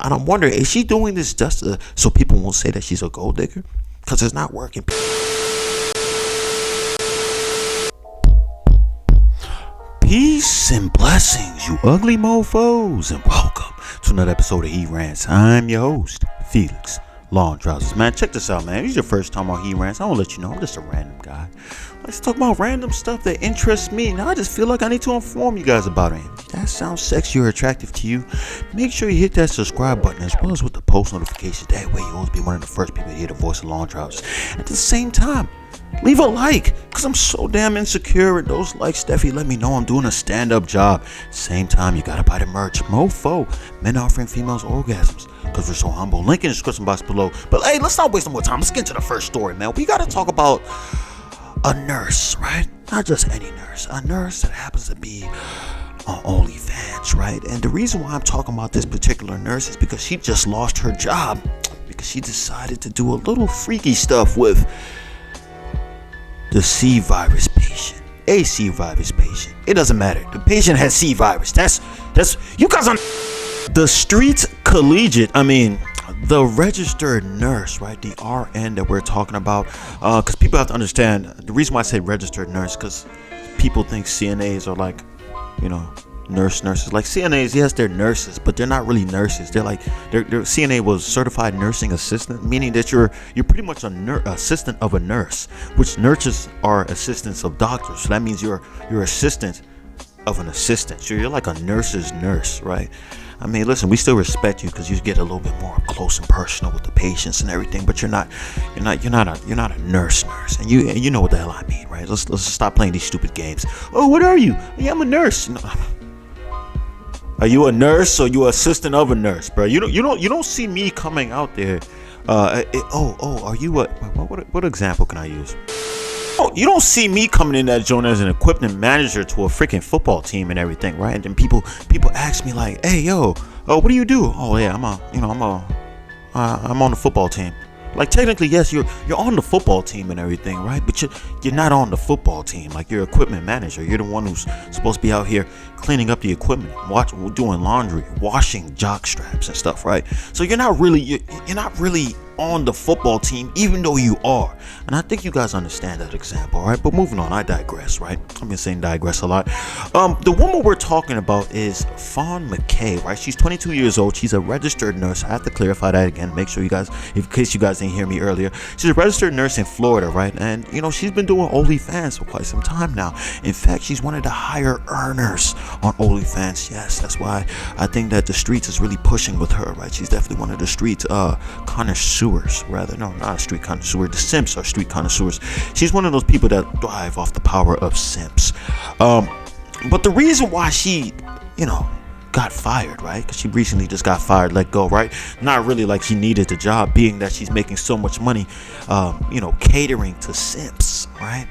And I'm wondering, is she doing this just so people won't say that she's a gold digger? Because it's not working. Peace and blessings, you ugly mofos, and welcome to another episode of He Rants. I'm your host, Felix Long Trousers. Man, check this out, man. If it's your first time on He Rants, I want to let you know I'm just a random guy. Let's talk about random stuff that interests me. Now I just feel like I need to inform you guys about it. If that sounds sexy or attractive to you, make sure you hit that subscribe button as well as with the post notifications. That way you'll always be one of the first people to hear the voice of Long Trousers. At the same time, leave a like, because I'm so damn insecure, and those likes definitely let me know I'm doing a stand-up job. Same time, you gotta buy the merch. Mofo, men offering females orgasms, because we're so humble. Link in the description box below. But hey, let's not waste no more time. Let's get into the first story, man. We gotta talk about a nurse, right? Not just any nurse. A nurse that happens to be on Onlyfans, right? And the reason why I'm talking about this particular nurse is because she just lost her job because she decided to do a little freaky stuff with the C virus patient. A C virus patient. It doesn't matter. The patient has C virus. That's you guys on the streets collegiate. The registered nurse, right? The RN that we're talking about. Because people have to understand the reason why I say registered nurse, because people think CNAs are like, nurses. Like CNAs, yes, they're nurses, but they're not really nurses. They're CNA was certified nursing assistant, meaning that you're pretty much assistant of a nurse, which nurses are assistants of doctors. So that means you're assistant of an assistant. So you're like a nurse's nurse, right? Listen, we still respect you because you get a little bit more up close and personal with the patients and everything, but you're not a nurse, and you know what the hell I mean, right? Let's stop playing these stupid games. Oh, what are you? Yeah, I'm a nurse. No. Are you a nurse or you an assistant of a nurse, bro? You don't see me coming out there. Are you what example can I use? Oh, you don't see me coming in that joint as an equipment manager to a freaking football team and everything, right? And then people ask me like, "Hey, what do you do?" Oh yeah, I'm on the football team. Like technically, yes, you're on the football team and everything, right? But you're not on the football team. Like you're equipment manager. You're the one who's supposed to be out here cleaning up the equipment, doing laundry, washing jock straps and stuff, right? So you're not really on the football team, even though you are. And I think you guys understand that example, right? But moving on, I digress, right? I've been saying digress a lot. The woman we're talking about is Fawn McKay, right? She's 22 years old. She's a registered nurse. I have to clarify that again. Make sure you guys, in case you guys didn't hear me earlier, she's a registered nurse in Florida, right? And she's been doing OnlyFans for quite some time now. In fact, she's one of the higher earners on OnlyFans. Yes, that's why I think that the streets is really pushing with her, right? She's definitely one of the street connoisseurs. Rather, no, not a street connoisseur. The simps are street connoisseurs. She's one of those people that thrive off the power of simps. But the reason why she, got fired, right? Because she recently just got fired, let go, right? Not really like she needed the job, being that she's making so much money, catering to simps, right?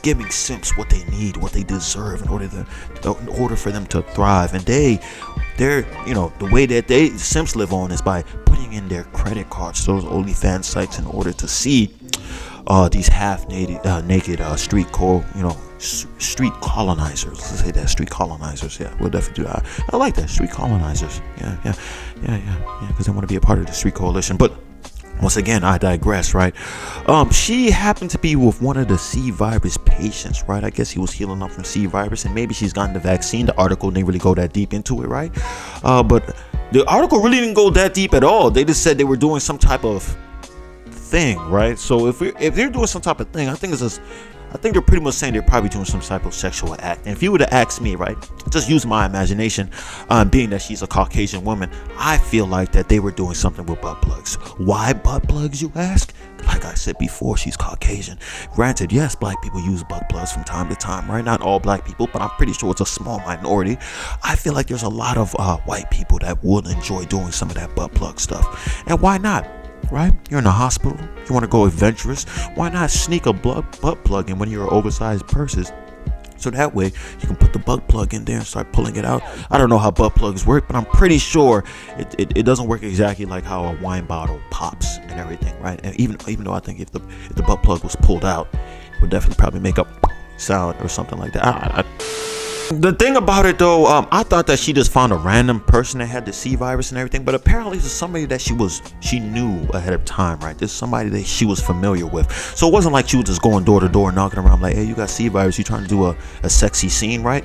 Giving simps what they need, what they deserve in order for them to thrive. And they're the way that simps live on is by putting in their credit cards to those OnlyFans sites in order to see these naked street colonizers. Let's say that, street colonizers. Yeah, we'll definitely do that. I like that, street colonizers. Yeah, because they want to be a part of the street coalition. But once again, I digress, right? She happened to be with one of the C virus patients, right? I guess he was healing up from C virus, and maybe she's gotten the vaccine. The article didn't really go that deep into it, right? But the article really didn't go that deep at all. They just said they were doing some type of thing, right? So if they're doing some type of thing, I think they're pretty much saying they're probably doing some type of sexual act. And if you were to ask me, right, just use my imagination, being that she's a Caucasian woman, I feel like that they were doing something with butt plugs. Why butt plugs, you ask? Like I said before, she's Caucasian. Granted, yes, black people use butt plugs from time to time, right? Not all black people, but I'm pretty sure it's a small minority. I feel like there's a lot of white people that would enjoy doing some of that butt plug stuff. And why not? Right? You're in a hospital. You want to go adventurous. Why not sneak a butt plug in when you're oversized purses? So that way you can put the butt plug in there and start pulling it out. I don't know how butt plugs work, but I'm pretty sure it doesn't work exactly like how a wine bottle pops and everything, right? And even though I think if the butt plug was pulled out, it would definitely probably make a sound or something like that. The thing about it though, I thought that she just found a random person that had the C virus and everything, but apparently it's somebody that she knew ahead of time, right? This is somebody that she was familiar with. So it wasn't like she was just going door to door knocking around like, hey, you got C virus, you trying to do a sexy scene, right?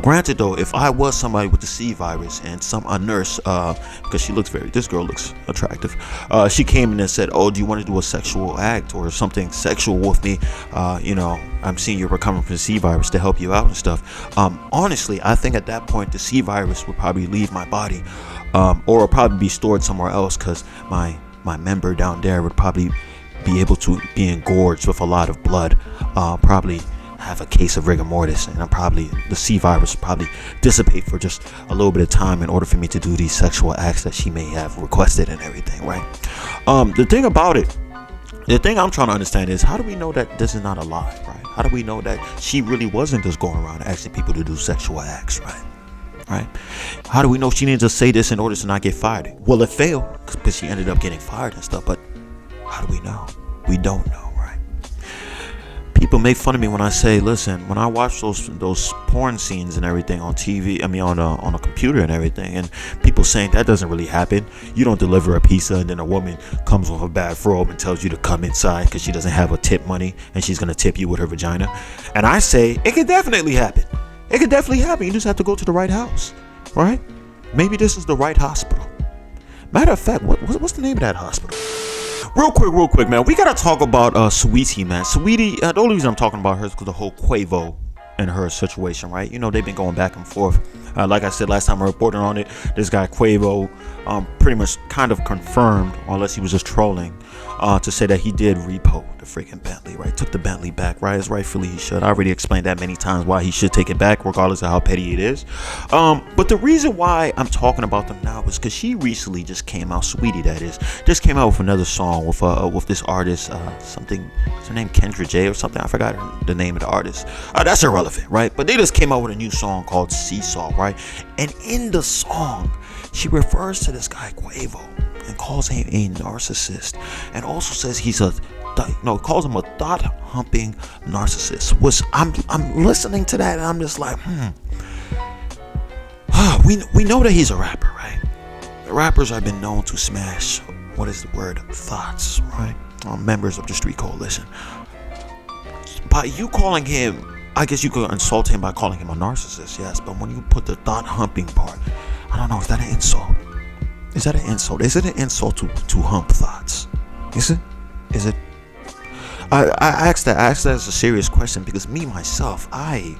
Granted though, if I was somebody with the C virus and a nurse, because this girl looks attractive, she came in and said, oh, do you want to do a sexual act or something sexual with me? I'm seeing you're recovering from the C virus to help you out and stuff. Honestly, I think at that point the C virus would probably leave my body, or probably be stored somewhere else, because my member down there would probably be able to be engorged with a lot of blood, probably have a case of rigor mortis, and the C virus would probably dissipate for just a little bit of time in order for me to do these sexual acts that she may have requested and everything, right? The thing I'm trying to understand is, how do we know that this is not a lie, right? How do we know that she really wasn't just going around asking people to do sexual acts, right? How do we know she didn't just say this in order to not get fired? Well, it failed because she ended up getting fired and stuff, but how do we know? We don't know, right? People make fun of me when I say, listen, when I watch those porn scenes and everything on TV, on a computer and everything, and people saying that doesn't really happen. You don't deliver a pizza and then a woman comes with a bathrobe and tells you to come inside because she doesn't have a tip money and she's going to tip you with her vagina. And I say, it could definitely happen. It could definitely happen. You just have to go to the right house, right? Maybe this is the right hospital. Matter of fact, what's the name of that hospital? Real quick, man. We gotta talk about Saweetie, man. Saweetie, the only reason I'm talking about her is because the whole Quavo and her situation, right? They've been going back and forth. Like I said last time I reported on it, this guy Quavo pretty much kind of confirmed, unless he was just trolling, to say that he did repo the freaking Bentley, right? Took the Bentley back, right? As rightfully he should. I already explained that many times why he should take it back, regardless of how petty it is. But the reason why I'm talking about them now is because she recently just came out, Saweetie that is, just came out with another song with this artist, something, is her name Kendra J or something? I forgot the name of the artist. That's irrelevant, right? But they just came out with a new song called Seesaw, right? And in the song, she refers to this guy Quavo and calls him a narcissist, and also says calls him a thought-humping narcissist. Which I'm listening to that and I'm just like, we know that he's a rapper, right? Rappers have been known to smash, thoughts, right? Members of the Street Coalition. By you calling him, I guess you could insult him by calling him a narcissist, yes, but when you put the thought-humping part, I don't know, is that an insult? Is that an insult? Is it an insult to hump thoughts? Is it? I asked that as a serious question because me, myself, I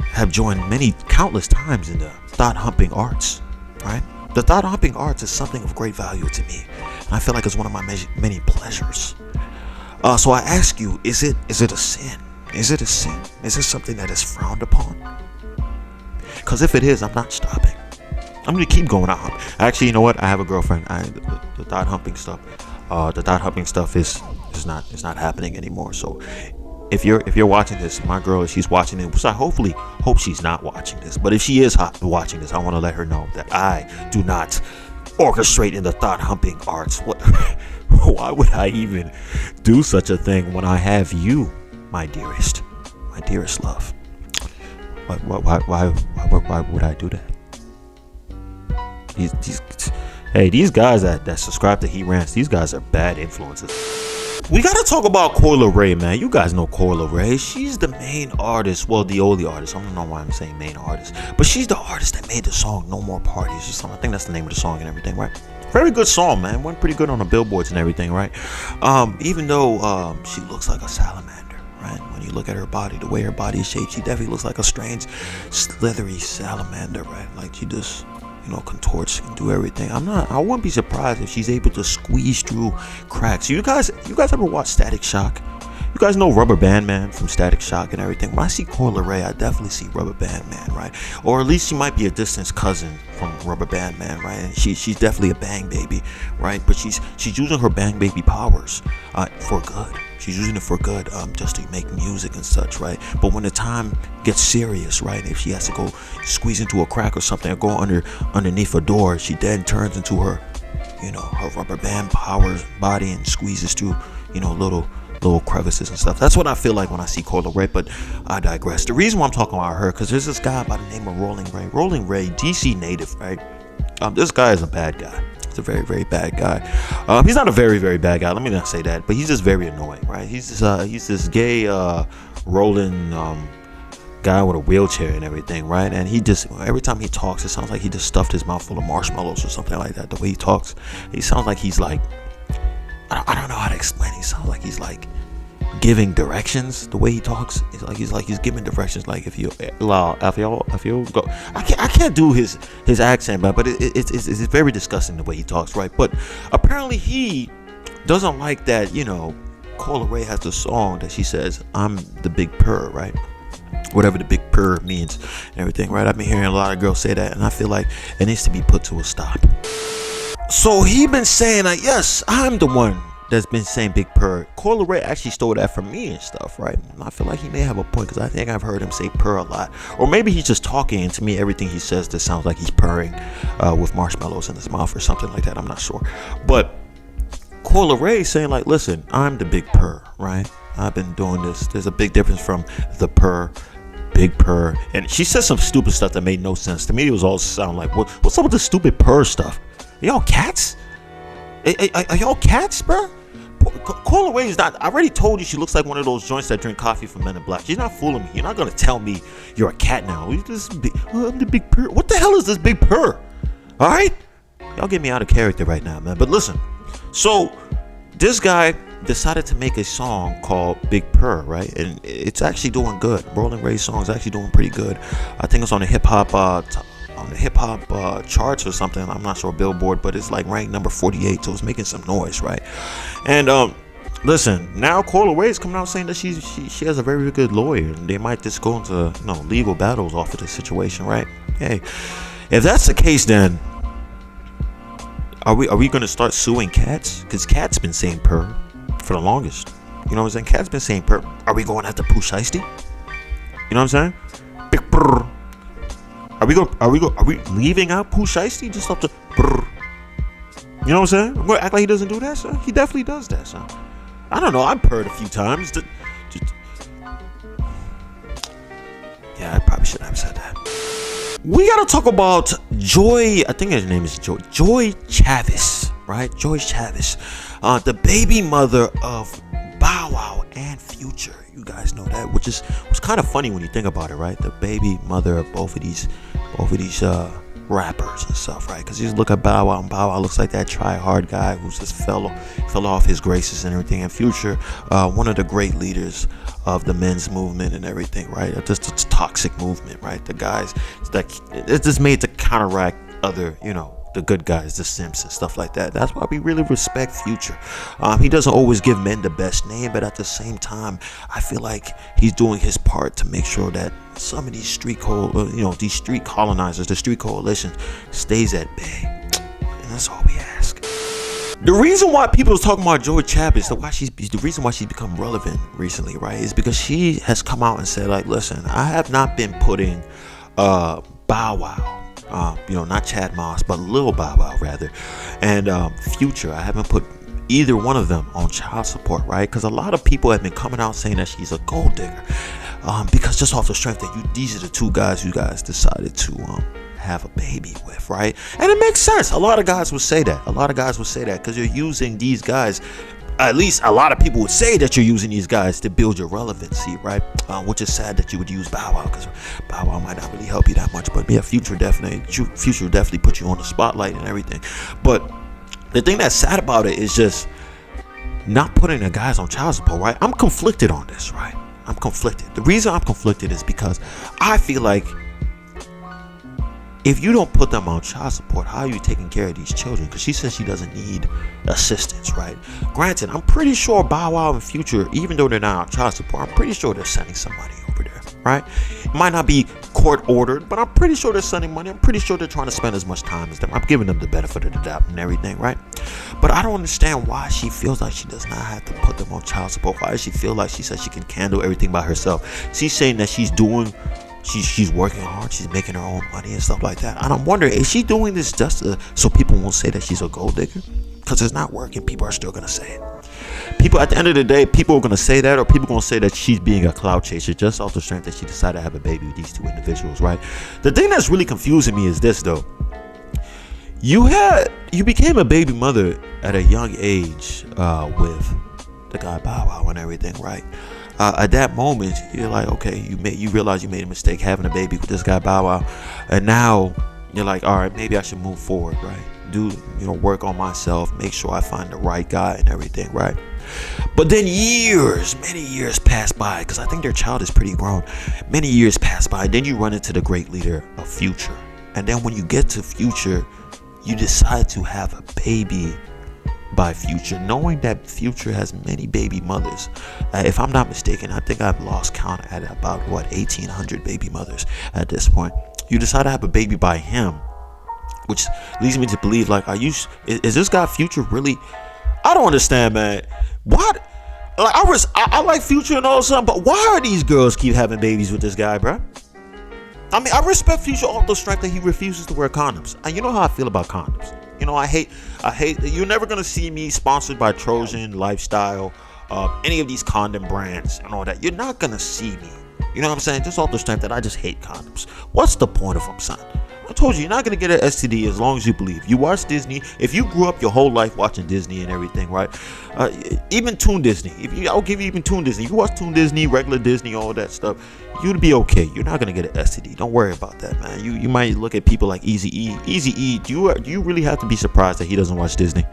have joined countless times in the thought-humping arts, right? The thought-humping arts is something of great value to me, and I feel like it's one of my many pleasures. So I ask you, is it a sin? Is it a sin? Is it something that is frowned upon? Because if it is, I'm not stopping. I'm going to keep going out. Actually, you know what? I have a girlfriend. The thought humping stuff is not happening anymore. So if you're watching this, my girl, if she's watching it, so I hope she's not watching this. But if she is watching this, I want to let her know that I do not orchestrate in the thought humping arts. Why would I even do such a thing when I have you, my dearest love? Why would I do that? These guys that subscribe to He Rants, these guys are bad influences. We gotta talk about Coi Leray, man. You guys know Coi Leray. She's the main artist, well, the only artist. I don't know why I'm saying main artist, but she's the artist that made the song No More Parties or something. I think that's the name of the song and everything, right? Very good song, man. Went pretty good on the billboards and everything, right? Even though she looks like a salamander, right? When you look at her body, the way her body is shaped, she definitely looks like a strange, slithery salamander, right? Like she just, contorts and do everything. I wouldn't be surprised if she's able to squeeze through cracks. You guys ever watch Static Shock? You guys know Rubber Band Man from Static Shock and everything. When I see Coi Leray, I definitely see Rubber Band Man, right? Or at least she might be a distant cousin from Rubber Band Man, right? And she's definitely a bang baby, right? But she's using her bang baby powers for good. She's using it for good, just to make music and such, right? But when the time gets serious, right? If she has to go squeeze into a crack or something, or go underneath a door, she then turns into her, her rubber band powers body and squeezes through, little little crevices and stuff. That's what I feel like when I see Coi Leray, but I digress. The reason why I'm talking about her, because there's this guy by the name of Rolling Ray, DC native, right? This guy is a bad guy. He's a very, very bad guy. He's not a very, very bad guy. Let me not say that, but he's just very annoying, right? He's this gay rolling guy with a wheelchair and everything, right? And he just, every time he talks, it sounds like he just stuffed his mouth full of marshmallows or something like that. The way he talks, he sounds like he's like, I don't know how to explain it. He sounds like he's like giving directions. The way he talks, he's giving directions. Like if you go, I can't do his accent, but it's very disgusting the way he talks, right? But apparently he doesn't like that. You know, Coi Leray has the song that she says, "I'm the big purr," right? Whatever the big purr means and everything, right? I've been hearing a lot of girls say that, and I feel like it needs to be put to a stop. So he been saying like, yes, I'm the one that's been saying big purr. Coi Leray actually stole that from me and stuff, right? And I feel like he may have a point, because I think I've heard him say purr a lot. Or maybe he's just talking, and to me everything he says just sounds like he's purring with marshmallows in his mouth or something like that. I'm not sure. But Coi Leray saying like, listen, I'm the big purr, right? I've been doing this. There's a big difference from the purr, big purr. And she said some stupid stuff that made no sense. To me, it was all sound like, what's up with the stupid purr stuff? Are y'all cats? Are y'all cats, bro? Coi Leray is not. I already told you she looks like one of those joints that drink coffee from Men in Black. She's not fooling me. You're not gonna tell me you're a cat now. I'm the big purr. What the hell is this big purr? All right, y'all get me out of character right now, man. But listen, so this guy decided to make a song called Big Purr, right? And it's actually doing good. Rolling Ray's song is actually doing pretty good. I think it's on the hip hop charts or something. I'm not sure, Billboard, but it's like ranked number 48, so it's making some noise, right? And listen, now Coi Leray is coming out saying that she has a very good lawyer, and they might just go into legal battles off of this situation, right? Hey, if that's the case, then are we gonna start suing cats? Because cats been saying purr for the longest. You know what I'm saying? Cat's been saying purr. Are we going after Pooh Shiesty? You know what I'm saying? Big purr. Are we leaving out Pooh Shiesty just up to purr? You know what I'm saying? I'm gonna act like he doesn't do that, son. He definitely does that, son. I don't know. I've purred a few times. Yeah, I probably shouldn't have said that. We gotta talk about Joie. I think her name is Joie Chavis, right? Joie Chavis, the baby mother of Bow Wow and Future. You guys know that, which was kind of funny when you think about it, right? The baby mother of both of these rappers and stuff, right? Because you just look at Bow Wow, and Bow Wow looks like that try-hard guy who just fell off his graces and everything. And Future, one of the great leaders of the men's movement and everything, right? Just a toxic movement, right? The guys that it's just made to counteract other, the good guys, the simps and stuff like that. That's why we really respect Future. He doesn't always give men the best name, but at the same time, I feel like he's doing his part to make sure that some of these street colonizers, the street coalition, stays at bay. And that's all we ask. The reason why people are talking about Joie Chavis, the reason why she's become relevant recently, right, is because she has come out and said, like, listen, I have not been putting Bow Wow, not Chad Moss, but Lil Bow Wow rather, and Future. I haven't put either one of them on child support, right? Because a lot of people have been coming out saying that she's a gold digger, because just off the strength that these are the two guys you guys decided to have a baby with, right? And it makes sense. A lot of guys would say that. Because you're using these guys. At least a lot of people would say that you're using these guys to build your relevancy, right? Which is sad that you would use Bow Wow, because Bow Wow might not really help you that much. But yeah, Future definitely put you on the spotlight and everything. But the thing that's sad about it is just not putting the guys on child support, right? I'm conflicted on this, right? I'm conflicted. The reason I'm conflicted is because I feel like if you don't put them on child support, how are you taking care of these children? Because she says she doesn't need assistance, right? Granted, I'm pretty sure Bow Wow and Future, even though they're not on child support, I'm pretty sure they're sending some money over there, right? It might not be court ordered, but I'm pretty sure they're sending money. I'm pretty sure they're trying to spend as much time as them. I'm giving them the benefit of the doubt and everything, right? But I don't understand why she feels like she does not have to put them on child support. Why does she feel like she says she can handle everything by herself? She's saying that she's working hard, she's making her own money and stuff like that. And I'm wondering, is she doing this just so people won't say that she's a gold digger? Because it's not working, people are still going to say it. people at the end of the day, people are gonna say that, or people are gonna say that she's being a clout chaser just off the strength that she decided to have a baby with these two individuals, right? The thing that's really confusing me is this though. You became a baby mother at a young age with the guy Bow Wow and everything, right? At that moment, you're like, okay, you realize you made a mistake having a baby with this guy Bow Wow, and now you're like, all right, maybe I should move forward, right? Work on myself, make sure I find the right guy and everything, right? But then many years pass by, because I think their child is pretty grown. Many years pass by, then you run into the great leader of Future, and then when you get to Future, you decide to have a baby by Future, knowing that Future has many baby mothers. If I'm not mistaken, I think I've lost count at about 1,800 baby mothers at this point. You decide to have a baby by him, which leads me to believe, like, is this guy Future really? I don't understand, man. What? Like, I like Future and all something, but why are these girls keep having babies with this guy, bro? I mean, I respect Future off the strength that he refuses to wear condoms. And you know how I feel about condoms. I hate. You're never gonna see me sponsored by Trojan Lifestyle, any of these condom brands and all that. You're not gonna see me. You know what I'm saying? Just off the strength that I just hate condoms. What's the point of them, son? I told you, you're not going to get an STD as long as you believe. You watch Disney. If you grew up your whole life watching Disney and everything, right? Even Toon Disney. I'll give you even Toon Disney. If you watch Toon Disney, regular Disney, all that stuff, you'd be okay. You're not going to get an STD. Don't worry about that, man. You might look at people like Eazy-E. Eazy-E, do you really have to be surprised that he doesn't watch Disney?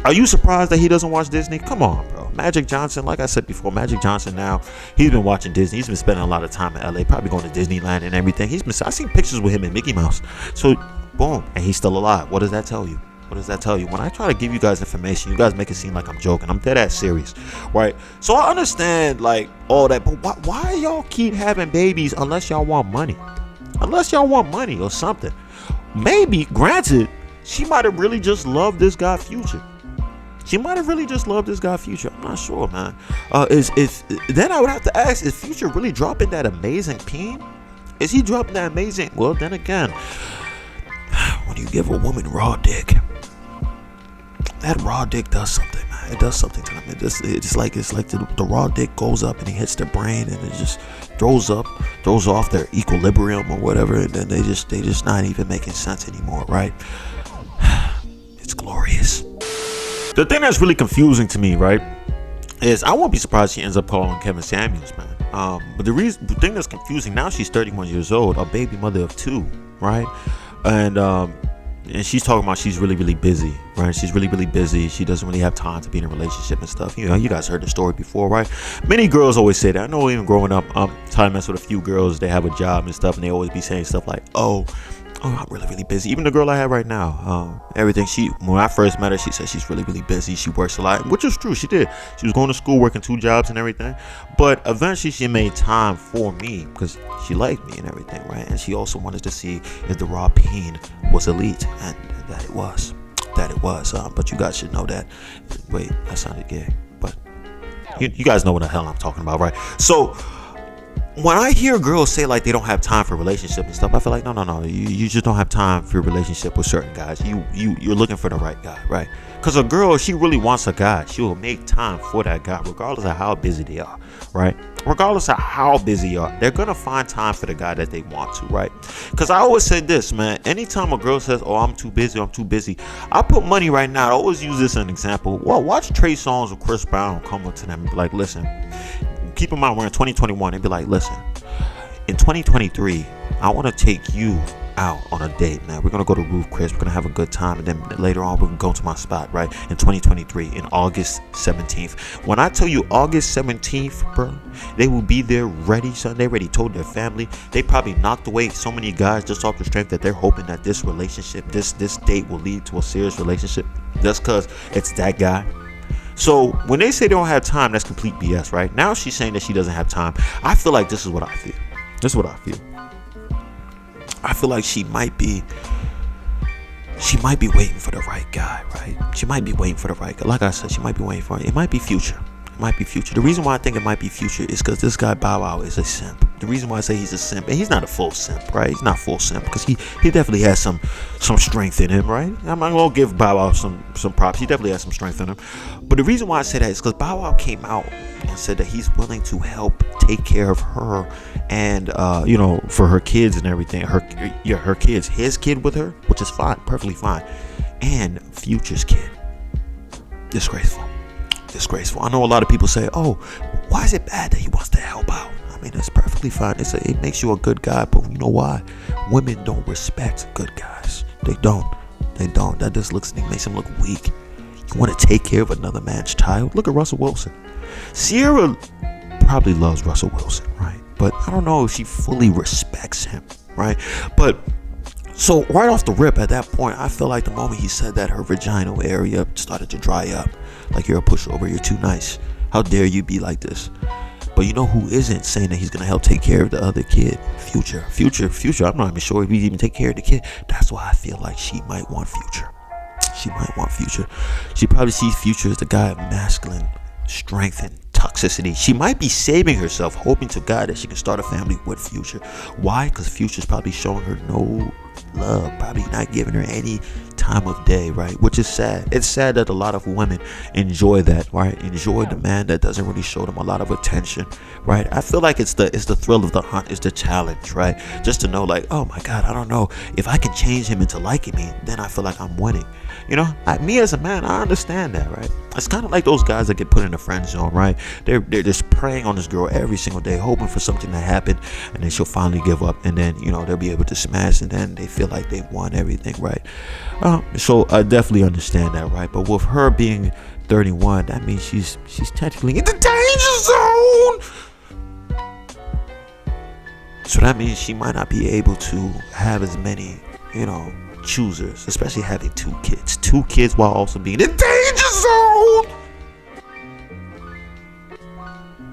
Are you surprised that he doesn't watch Disney? Come on, bro. Magic Johnson, like I said before, Magic Johnson now, he's been watching Disney. He's been spending a lot of time in LA, probably going to Disneyland and everything. I've seen pictures with him and Mickey Mouse. So, boom, and he's still alive. What does that tell you? What does that tell you? When I try to give you guys information, you guys make it seem like I'm joking. I'm dead ass serious, right? So I understand, like, all that, but why y'all keep having babies unless y'all want money? Unless y'all want money or something. Maybe, granted, she might have really just loved this guy Future. I'm not sure, man. Then I would have to ask, is Future really dropping that amazing peen? Is he dropping that amazing? Well, then again, when you give a woman raw dick, that raw dick does something, man. It does something to them. It's like the raw dick goes up and it hits their brain and it just throws off their equilibrium or whatever, and then they just not even making sense anymore, right? It's glorious. The thing that's really confusing to me, right, is I won't be surprised she ends up calling Kevin Samuels, man. But the thing that's confusing now, she's 31 years old, a baby mother of 2, right? And she's talking about she's really, really busy, right? She's really, really busy. She doesn't really have time to be in a relationship and stuff. You guys heard the story before, right? Many girls always say that. I know even growing up, trying to mess with a few girls, they have a job and stuff, and they always be saying stuff like, oh, I'm really, really busy. Even the girl I have right now, when I first met her, she said she's really, really busy. She works a lot, which is true. She did. She was going to school, working 2 jobs and everything. But eventually she made time for me because she liked me and everything, right? And she also wanted to see if the raw peen was elite, and that it was. But you guys should know that. Wait, that sounded gay. But you guys know what the hell I'm talking about, right? So when I hear girls say like they don't have time for a relationship and stuff, I feel like no, you just don't have time for a relationship with certain guys. You're looking for the right guy, right? Because a girl, if she really wants a guy, she will make time for that guy regardless of how busy they are, right? Regardless of how busy you are, they're gonna find time for the guy that they want to, right? Because I always say this, man. Anytime a girl says, "Oh, I'm too busy," I put money right now. I always use this as an example. Well, watch Trey Songz or Chris Brown come up to them and be like, "Listen, keep in mind we're in 2021." And be like, "Listen, in 2023, I want to take you out on a date, man. We're gonna go to Roof Chris. We're gonna have a good time, and then later on we can go to my spot, right? In 2023, in August 17th. When I tell you August 17th, bro, they will be there ready, son. They already told their family. They probably knocked away so many guys just off the strength that they're hoping that this relationship, this date will lead to a serious relationship, just because it's that guy. So when they say they don't have time, that's complete BS, right? Now she's saying that she doesn't have time. I feel like this is what I feel. I feel like she might be waiting for the right guy, right? She might be waiting for the right guy. Like I said, she might be waiting for it. It might be Future. Might be Future. The reason why I think it might be Future is because this guy Bow Wow is a simp. The reason why I say he's a simp, and he's not a full simp, right? He's not full simp because he definitely has some strength in him, right? I'm not gonna give Bow Wow some props. He definitely has some strength in him. But the reason why I say that is because Bow Wow came out and said that he's willing to help take care of her and for her kids and everything. Her kids, his kid with her, which is fine, perfectly fine, and Future's kid. Disgraceful. I know a lot of people say, "Oh, why is it bad that he wants to help out?" I mean, it's perfectly fine. It makes you a good guy, but you know why? Women don't respect good guys. They don't. That just makes them look weak. You want to take care of another man's child? Look at Russell Wilson. Sierra probably loves Russell Wilson, right? But I don't know if she fully respects him, right? But so right off the rip, at that point, I feel like the moment he said that, her vaginal area started to dry up. Like, you're a pushover, you're too nice. How dare you be like this? But you know who isn't saying that he's gonna help take care of the other kid? Future. I'm not even sure if he's even take care of the kid. That's why I feel like she might want Future. She probably sees Future as the guy of masculine strength and toxicity. She might be saving herself, hoping to God that she can start a family with Future. Why? Because Future's probably showing her no love, probably not giving her any time of day, right? Which is sad. It's sad that a lot of women enjoy that, right? Enjoy the man that doesn't really show them a lot of attention, right? I feel like it's the thrill of the hunt, it's the challenge, right? Just to know, like, oh my God, I don't know if I can change him into liking me, then I feel like I'm winning. Me as a man, I understand that, right? It's kind of like those guys that get put in the friend zone, right? They're just preying on this girl every single day, hoping for something to happen, and then she'll finally give up, and then they'll be able to smash, and then they feel like they've won everything, right? So I definitely understand that, right? But with her being 31, that means she's technically in the danger zone. So that means she might not be able to have as many, choosers, especially having two kids while also being in the danger zone.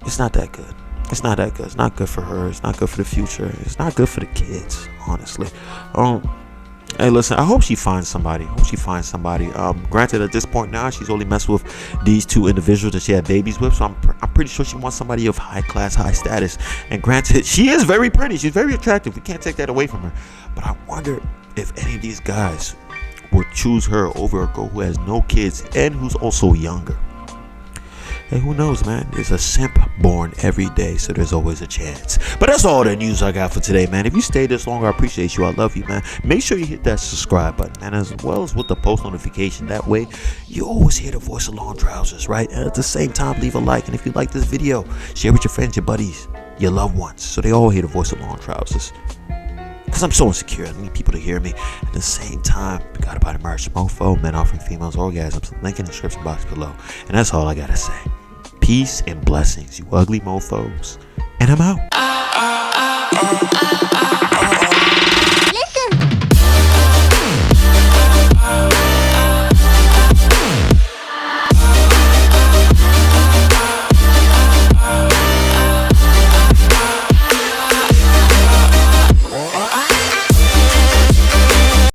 It's not that good. It's not good for her. It's not good for the future. It's not good for the kids, honestly. Hey, listen, I hope she finds somebody. Granted, at this point now, she's only messed with these two individuals that she had babies with, so I'm pretty sure she wants somebody of high class, high status. And granted, she is very pretty. She's very attractive. We can't take that away from her. But I wonder if any of these guys would choose her over a girl who has no kids and who's also younger. Hey, who knows, man? There's a simp born every day, so there's always a chance. But that's all the news I got for today, man. If you stayed this long, I appreciate you. I love you, man. Make sure you hit that subscribe button, man, as well as with the post notification. That way, you always hear the voice of Long Trousers, right? And at the same time, leave a like. And if you like this video, share with your friends, your buddies, your loved ones, so they all hear the voice of Long Trousers. Because I'm so insecure, I need people to hear me. At the same time, we got about a merch mofo, men offering females orgasms. Link in the description box below. And that's all I gotta say. Peace and blessings, you ugly mofos. And I'm out.